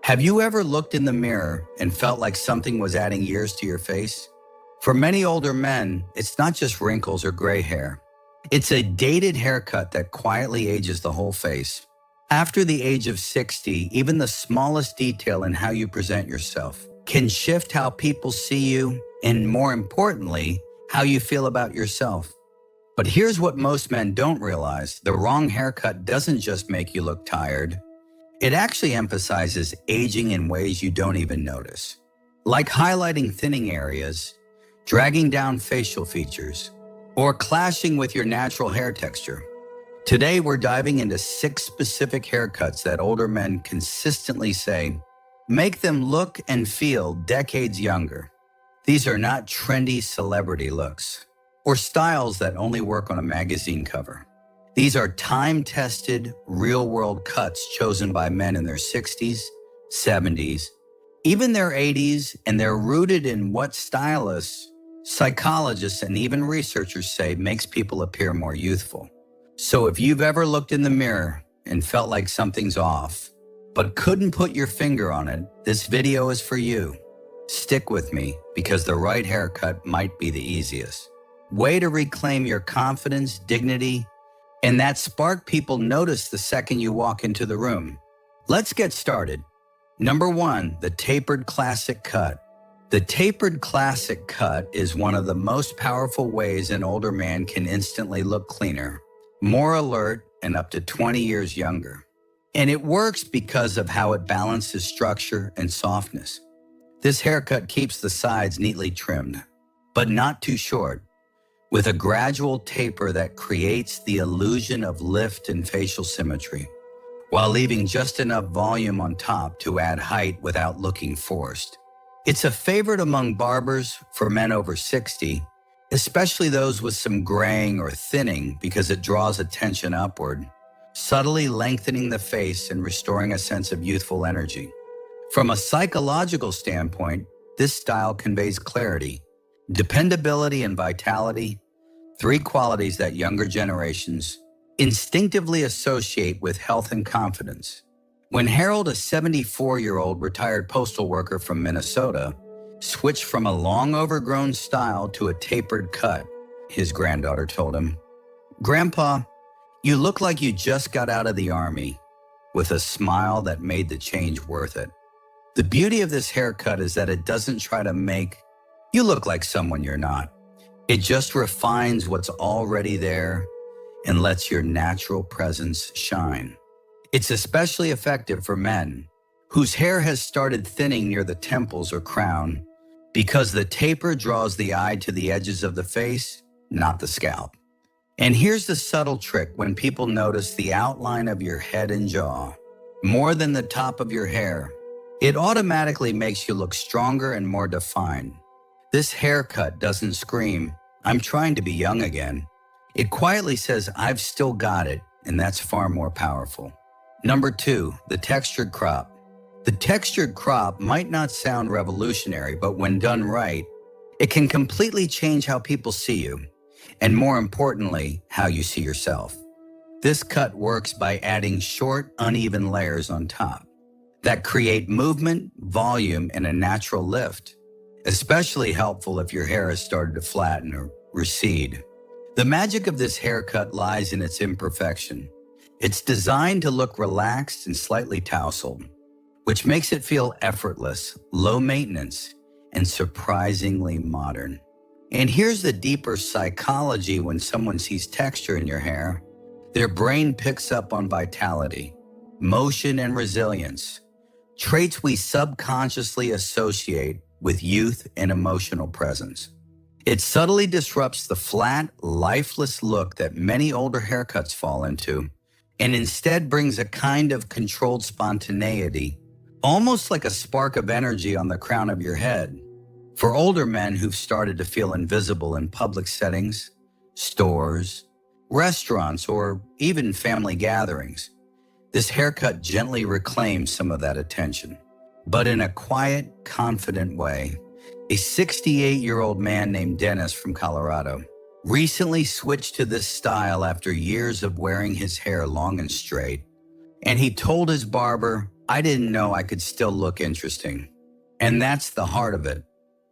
Have you ever looked in the mirror and felt like something was adding years to your face? For many older men, it's not just wrinkles or gray hair. It's a dated haircut that quietly ages the whole face. After the age of 60, even the smallest detail in how you present yourself can shift how people see you and, more importantly, how you feel about yourself. But here's what most men don't realize. The wrong haircut doesn't just make you look tired. It actually emphasizes aging in ways you don't even notice, like highlighting thinning areas, dragging down facial features, or clashing with your natural hair texture. Today, we're diving into 6 specific haircuts that older men consistently say make them look and feel decades younger. These are not trendy celebrity looks or styles that only work on a magazine cover. These are time-tested, real-world cuts chosen by men in their 60s, 70s, even their 80s, and they're rooted in what stylists, psychologists, and even researchers say makes people appear more youthful. So if you've ever looked in the mirror and felt like something's off, but couldn't put your finger on it, this video is for you. Stick with me, because the right haircut might be the easiest way to reclaim your confidence, dignity, and that spark people notice the second you walk into the room. Let's get started. Number 1, the tapered classic cut. The tapered classic cut is one of the most powerful ways an older man can instantly look cleaner, more alert, and up to 20 years younger. And it works because of how it balances structure and softness. This haircut keeps the sides neatly trimmed, but not too short, with a gradual taper that creates the illusion of lift and facial symmetry, while leaving just enough volume on top to add height without looking forced. It's a favorite among barbers for men over 60, especially those with some graying or thinning, because it draws attention upward, subtly lengthening the face and restoring a sense of youthful energy. From a psychological standpoint, this style conveys clarity, dependability, and vitality, 3 qualities that younger generations instinctively associate with health and confidence. When Harold, a 74-year-old retired postal worker from Minnesota, switched from a long overgrown style to a tapered cut, his granddaughter told him, "Grandpa, you look like you just got out of the army," with a smile that made the change worth it. The beauty of this haircut is that it doesn't try to make you look like someone you're not. It just refines what's already there and lets your natural presence shine. It's especially effective for men whose hair has started thinning near the temples or crown, because the taper draws the eye to the edges of the face, not the scalp. And here's the subtle trick: when people notice the outline of your head and jaw more than the top of your hair, it automatically makes you look stronger and more defined. This haircut doesn't scream, "I'm trying to be young again." It quietly says, "I've still got it," and that's far more powerful. Number 2, the textured crop. The textured crop might not sound revolutionary, but when done right, it can completely change how people see you, and more importantly, how you see yourself. This cut works by adding short, uneven layers on top that create movement, volume, and a natural lift. Especially helpful if your hair has started to flatten or recede. The magic of this haircut lies in its imperfection. It's designed to look relaxed and slightly tousled, which makes it feel effortless, low maintenance, and surprisingly modern. And here's the deeper psychology: when someone sees texture in your hair, their brain picks up on vitality, motion, and resilience, traits we subconsciously associate with youth and emotional presence. It subtly disrupts the flat, lifeless look that many older haircuts fall into, and instead brings a kind of controlled spontaneity, almost like a spark of energy on the crown of your head. For older men who've started to feel invisible in public settings, stores, restaurants, or even family gatherings, this haircut gently reclaims some of that attention. But in a quiet, confident way. A 68-year-old man named Dennis from Colorado recently switched to this style after years of wearing his hair long and straight. And he told his barber, I didn't know I could still look interesting. And that's the heart of it.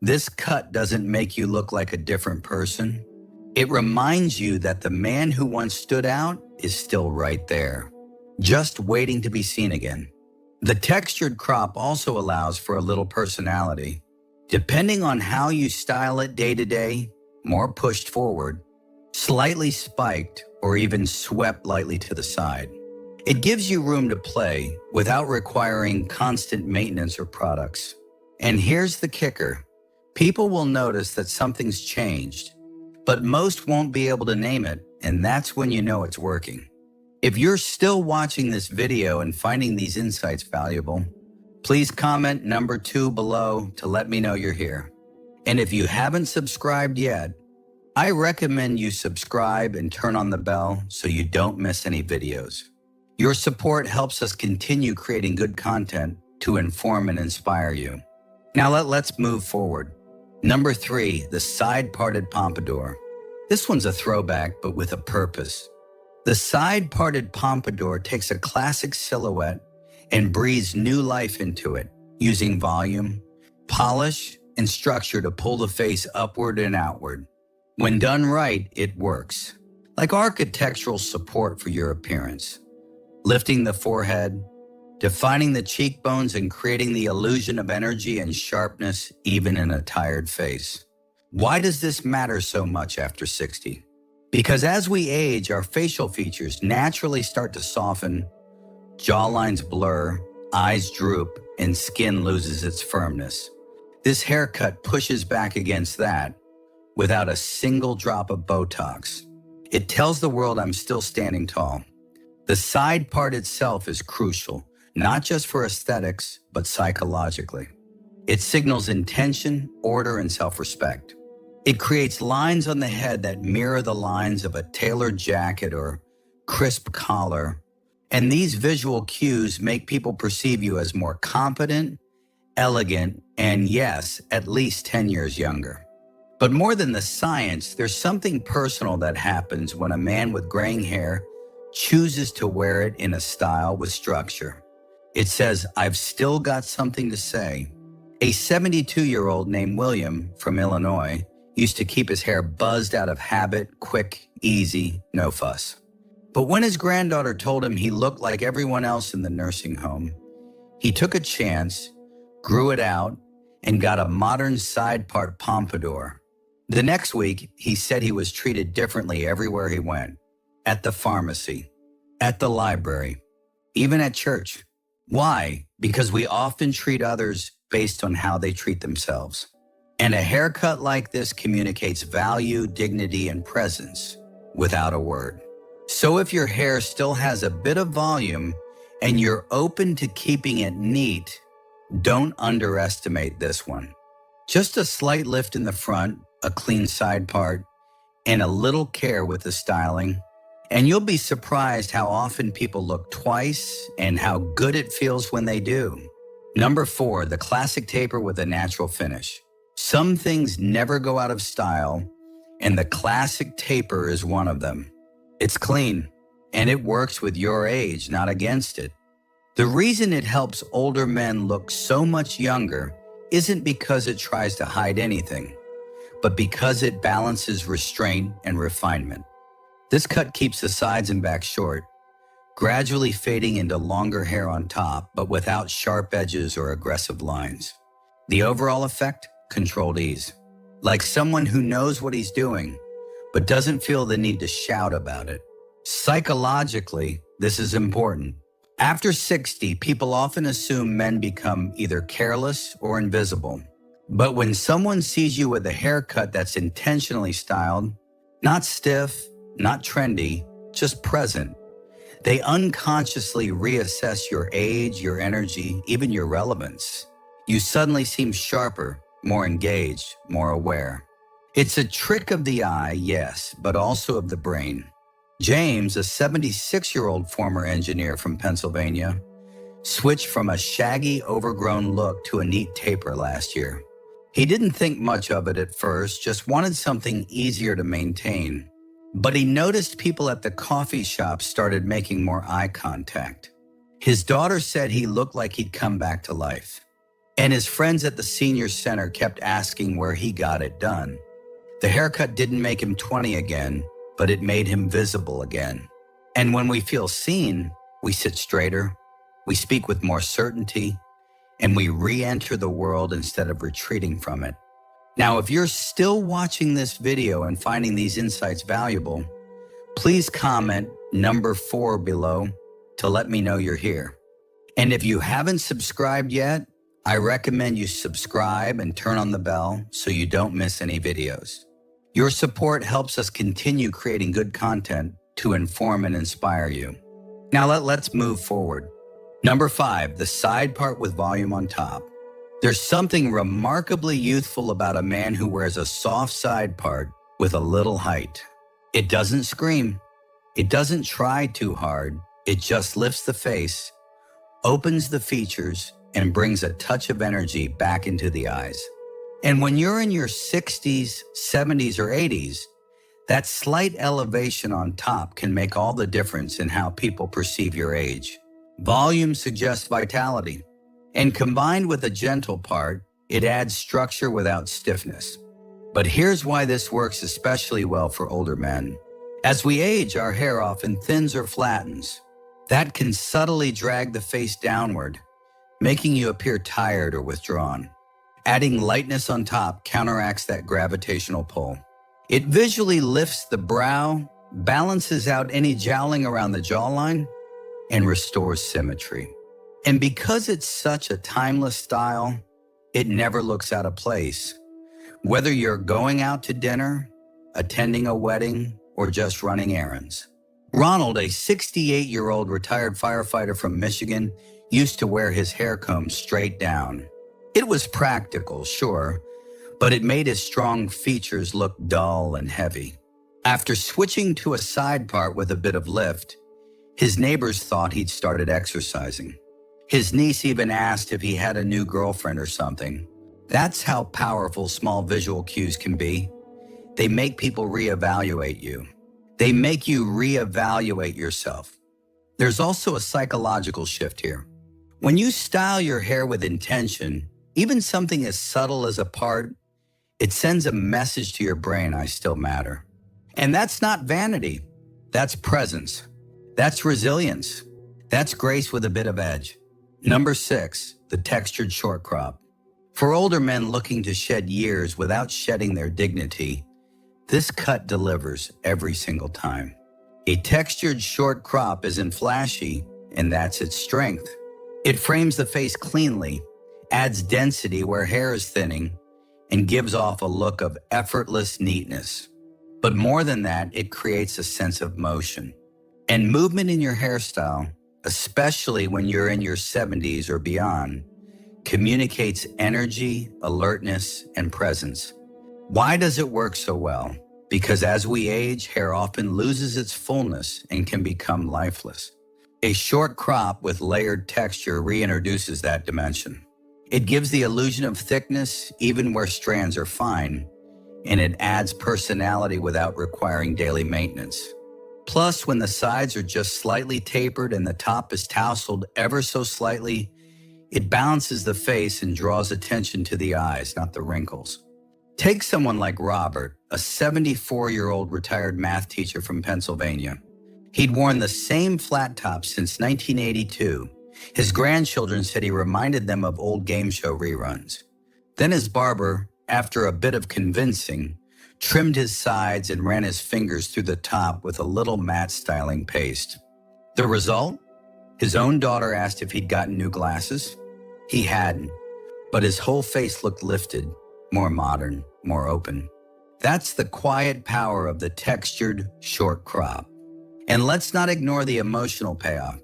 This cut doesn't make you look like a different person. It reminds you that the man who once stood out is still right there, just waiting to be seen again. The textured crop also allows for a little personality. Depending on how you style it day to day, more pushed forward, slightly spiked, or even swept lightly to the side. It gives you room to play without requiring constant maintenance or products. And here's the kicker. People will notice that something's changed, but most won't be able to name it, and that's when you know it's working. If you're still watching this video and finding these insights valuable, please comment number 2 below to let me know you're here. And if you haven't subscribed yet, I recommend you subscribe and turn on the bell so you don't miss any videos. Your support helps us continue creating good content to inform and inspire you. Now let's move forward. Number 3, the side-parted pompadour. This one's a throwback, but with a purpose. The side-parted pompadour takes a classic silhouette and breathes new life into it, using volume, polish, and structure to pull the face upward and outward. When done right, it works. Like architectural support for your appearance. Lifting the forehead, defining the cheekbones, and creating the illusion of energy and sharpness even in a tired face. Why does this matter so much after 60? Because as we age, our facial features naturally start to soften, jawlines blur, eyes droop, and skin loses its firmness. This haircut pushes back against that without a single drop of Botox. It tells the world I'm still standing tall. The side part itself is crucial, not just for aesthetics, but psychologically. It signals intention, order, and self-respect. It creates lines on the head that mirror the lines of a tailored jacket or crisp collar. And these visual cues make people perceive you as more confident, elegant, and yes, at least 10 years younger. But more than the science, there's something personal that happens when a man with graying hair chooses to wear it in a style with structure. It says, I've still got something to say. A 72-year-old named William from Illinois used to keep his hair buzzed out of habit, quick, easy, no fuss. But when his granddaughter told him he looked like everyone else in the nursing home, he took a chance, grew it out, and got a modern side part pompadour. The next week, he said he was treated differently everywhere he went. At the pharmacy, at the library, even at church. Why? Because we often treat others based on how they treat themselves. And a haircut like this communicates value, dignity, and presence without a word. So if your hair still has a bit of volume and you're open to keeping it neat, don't underestimate this one. Just a slight lift in the front, a clean side part, and a little care with the styling, and you'll be surprised how often people look twice and how good it feels when they do. Number 4, the classic taper with a natural finish. Some things never go out of style, and the classic taper is one of them. It's clean, and it works with your age, not against it. The reason it helps older men look so much younger isn't because it tries to hide anything, but because it balances restraint and refinement. This cut keeps the sides and back short, gradually fading into longer hair on top, but without sharp edges or aggressive lines. The overall effect? Controlled ease. Like someone who knows what he's doing, but doesn't feel the need to shout about it. Psychologically, this is important. After 60, people often assume men become either careless or invisible. But when someone sees you with a haircut that's intentionally styled, not stiff, not trendy, just present, they unconsciously reassess your age, your energy, even your relevance. You suddenly seem sharper, more engaged, more aware. It's a trick of the eye, yes, but also of the brain. James, a 76-year-old former engineer from Pennsylvania, switched from a shaggy, overgrown look to a neat taper last year. He didn't think much of it at first, just wanted something easier to maintain. But he noticed people at the coffee shop started making more eye contact. His daughter said he looked like he'd come back to life. And his friends at the senior center kept asking where he got it done. The haircut didn't make him 20 again, but it made him visible again. And when we feel seen, we sit straighter, we speak with more certainty, and we re-enter the world instead of retreating from it. Now, if you're still watching this video and finding these insights valuable, please comment number 4 below to let me know you're here. And if you haven't subscribed yet, I recommend you subscribe and turn on the bell so you don't miss any videos. Your support helps us continue creating good content to inform and inspire you. Now let's move forward. Number 5, the side part with volume on top. There's something remarkably youthful about a man who wears a soft side part with a little height. It doesn't scream. It doesn't try too hard. It just lifts the face, opens the features, and brings a touch of energy back into the eyes. And when you're in your 60s, 70s, or 80s, that slight elevation on top can make all the difference in how people perceive your age. Volume suggests vitality, and combined with a gentle part, it adds structure without stiffness. But here's why this works especially well for older men. As we age, our hair often thins or flattens. That can subtly drag the face downward, making you appear tired or withdrawn. Adding lightness on top counteracts that gravitational pull. It visually lifts the brow, balances out any jowling around the jawline, and restores symmetry. And because it's such a timeless style, it never looks out of place. Whether you're going out to dinner, attending a wedding, or just running errands. Ronald, a 68-year-old retired firefighter from Michigan, used to wear his hair combed straight down. It was practical, sure, but it made his strong features look dull and heavy. After switching to a side part with a bit of lift, his neighbors thought he'd started exercising. His niece even asked if he had a new girlfriend or something. That's how powerful small visual cues can be. They make people reevaluate you. They make you reevaluate yourself. There's also a psychological shift here. When you style your hair with intention, even something as subtle as a part, it sends a message to your brain, I still matter. And that's not vanity. That's presence. That's resilience. That's grace with a bit of edge. Number 6, the textured short crop. For older men looking to shed years without shedding their dignity, this cut delivers every single time. A textured short crop isn't flashy, and that's its strength. It frames the face cleanly, adds density where hair is thinning, and gives off a look of effortless neatness. But more than that, it creates a sense of motion. And movement in your hairstyle, especially when you're in your 70s or beyond, communicates energy, alertness, and presence. Why does it work so well? Because as we age, hair often loses its fullness and can become lifeless. A short crop with layered texture reintroduces that dimension. It gives the illusion of thickness even where strands are fine, and it adds personality without requiring daily maintenance. Plus, when the sides are just slightly tapered and the top is tousled ever so slightly, it balances the face and draws attention to the eyes, not the wrinkles. Take someone like Robert, a 74-year-old retired math teacher from Pennsylvania. He'd worn the same flat top since 1982. His grandchildren said he reminded them of old game show reruns. Then his barber, after a bit of convincing, trimmed his sides and ran his fingers through the top with a little matte styling paste. The result? His own daughter asked if he'd gotten new glasses. He hadn't, but his whole face looked lifted, more modern, more open. That's the quiet power of the textured short crop. And let's not ignore the emotional payoff.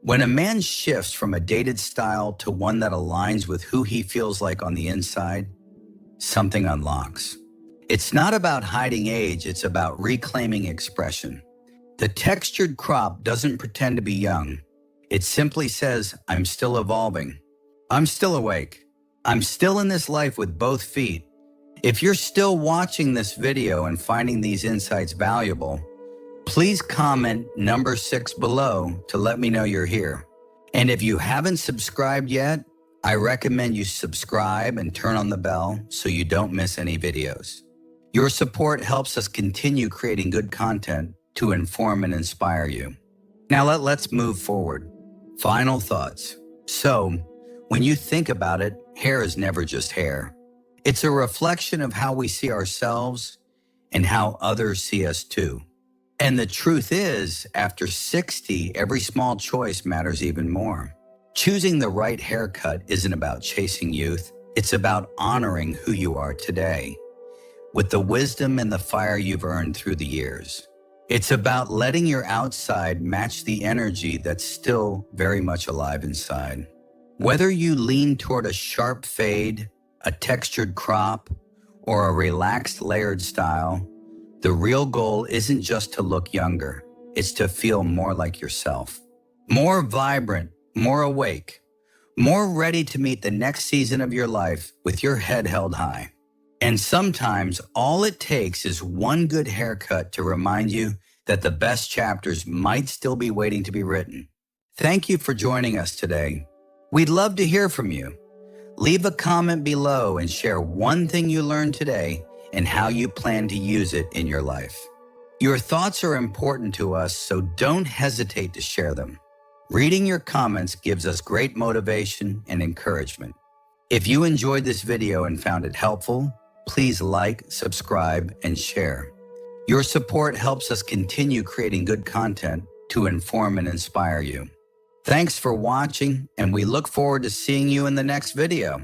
When a man shifts from a dated style to one that aligns with who he feels like on the inside, something unlocks. It's not about hiding age, it's about reclaiming expression. The textured crop doesn't pretend to be young. It simply says, I'm still evolving. I'm still awake. I'm still in this life with both feet. If you're still watching this video and finding these insights valuable, please comment number 6 below to let me know you're here. And if you haven't subscribed yet, I recommend you subscribe and turn on the bell so you don't miss any videos. Your support helps us continue creating good content to inform and inspire you. Now let's move forward. Final thoughts. So, when you think about it, hair is never just hair. It's a reflection of how we see ourselves and how others see us too. And the truth is, after 60, every small choice matters even more. Choosing the right haircut isn't about chasing youth. It's about honoring who you are today, with the wisdom and the fire you've earned through the years. It's about letting your outside match the energy that's still very much alive inside. Whether you lean toward a sharp fade, a textured crop, or a relaxed layered style, the real goal isn't just to look younger, it's to feel more like yourself. More vibrant, more awake, more ready to meet the next season of your life with your head held high. And sometimes all it takes is one good haircut to remind you that the best chapters might still be waiting to be written. Thank you for joining us today. We'd love to hear from you. Leave a comment below and share one thing you learned today and how you plan to use it in your life. Your thoughts are important to us, so don't hesitate to share them. Reading your comments gives us great motivation and encouragement. If you enjoyed this video and found it helpful, please like, subscribe, and share. Your support helps us continue creating good content to inform and inspire you. Thanks for watching, and we look forward to seeing you in the next video.